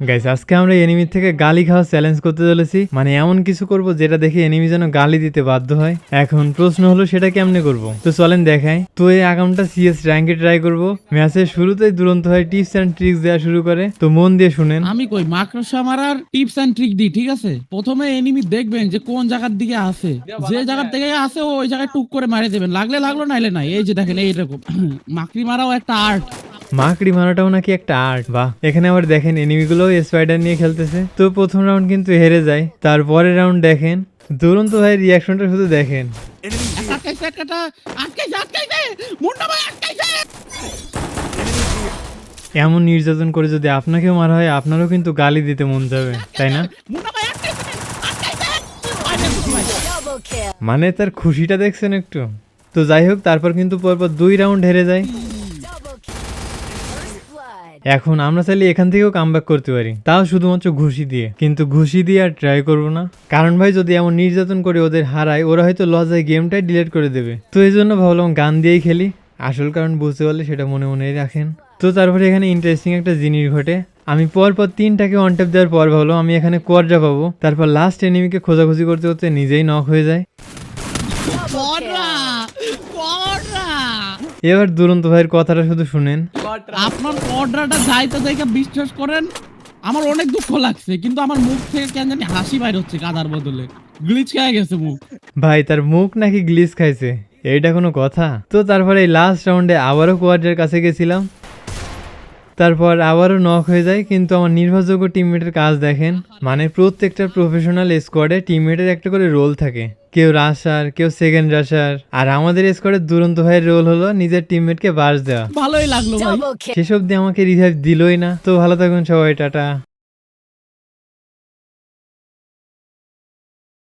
Guys আজকে আমরা enemy থেকে গালি খাওয়া চ্যালেঞ্জ করতে চলেছি। মানে এমন কিছু করব যেটা দেখে এনিমি যেন গালি দিতে বাধ্য হয়। এখন প্রশ্ন হলো সেটা কেমনে করব, তো চলেন দেখাই। তো এই অ্যাকাউন্টটা সিএস র্যাঙ্কে ট্রাই করব। ম্যাচের শুরুতেই দুরন্ত হয় টিপস এন্ড ট্রিক্স দেওয়া শুরু করে, তো মন দিয়ে শুনেন। আমি কই মাকড়সা মারার টিপস এন্ড ট্রিক দিই, ঠিক আছে? প্রথমে এনিমি দেখবেন যে কোন জায়গার দিকে আছে, যে জায়গার থেকে আছে ওই জায়গায় টুক করে মারে দেবেন, লাগলে লাগলো নাইলে নাই। এই যে দেখেন এইরকম মাকড়ি মারাও একটা আর্ট। মাকড়ি মারাটাও নাকি একটা আর্ট। বাহ, এখানে আবার দেখেন এনিমিগুলো স্পাইডার নিয়ে খেলতেছে। তো প্রথম রাউন্ড কিন্তু হেরে যায়। তারপরের রাউন্ড দেখেন দুরন্ত ভাই রিয়াকশনটা শুধু দেখেন। আটকাইছে একটা, আটকাইছে আটকাইছে, মুন্ডা ভাই আটকাইছে। এমন নির্যাতন করে যদি আপনাকেও মারা হয় আপনারও কিন্তু গালি দিতে মন যাবে, তাই না? মুন্ডা ভাই আটকাইছে, আটকাইছে। Double kill. মানে তার খুশিটা দেখছেন একটু। তো যাই হোক, তারপর কিন্তু পরপর 2 রাউন্ড হেরে যায়। Double kill. First blood. এখন আমরা চাইলে এখান থেকেও কামব্যাক করতে পারি, তাও শুধুমাত্র ঘুষি দিয়ে। কিন্তু ঘুষি দিয়ে আর ট্রাই করবো না, কারণ ভাই যদি এমন নির্যাতন করে ওদের হারায়, ওরা হয়তো লজায় গেমটাই ডিলিট করে দেবে। তো এই জন্য ভাবলাম গান দিয়েই খেলি। আসল কারণ বুঝতে পারলে সেটা মনে মনেই রাখেন। তো তারপরে এখানে ইন্টারেস্টিং একটা জিনিস ঘটে। আমি পরপর 3টাকে অন ট্যাপ দেওয়ার পর ভাবলাম আমি এখানে কোয়াড্রা পাবো। তারপর লাস্ট এনিমিকে খোঁজাখুঁজি করতে করতে নিজেই নক হয়ে যায়। কোডরা কোডরা, এবার দুরন্ত ভাইয়ের কথাটা শুধু শুনেন। আপনার কোডরাটা যাইতে দেখে বিশ্বাস করেন আমার অনেক দুঃখ লাগছে, কিন্তু আমার মুখ থেকে কেন জানি হাসি বাইর হচ্ছে কাদার বদলে। গ্লিচ খেয়ে গেছে মুখ। ভাই তার মুখ নাকি গ্লিচ খাইছে, এইটা কোনো কথা? তো তারপরে এই লাস্ট রাউন্ডে আবারও কোয়াড্রের কাছে গেছিলাম। তারপর আবারও নক হয়ে যায়, কিন্তু আমার নির্ভরযোগ্য টিমমেটের কাজ দেখেন। মানে প্রত্যেকটা প্রফেশনাল স্কোয়াডে টিমমেটের একটা করে রোল থাকে, কেউ রাশার, কেউ সেকেন্ড রাশার। আর আমাদের স্কোয়াডের দুরন্ত ভাইয়ের রোল হলো নিজের টিমমেটকে বাস দেওয়া। ভালোই লাগলো ভাই। Double kill. সেসব দিয়ে আমাকে রিভাইভ দিলই না। তো ভালো থাকুন সবাই, টাটা।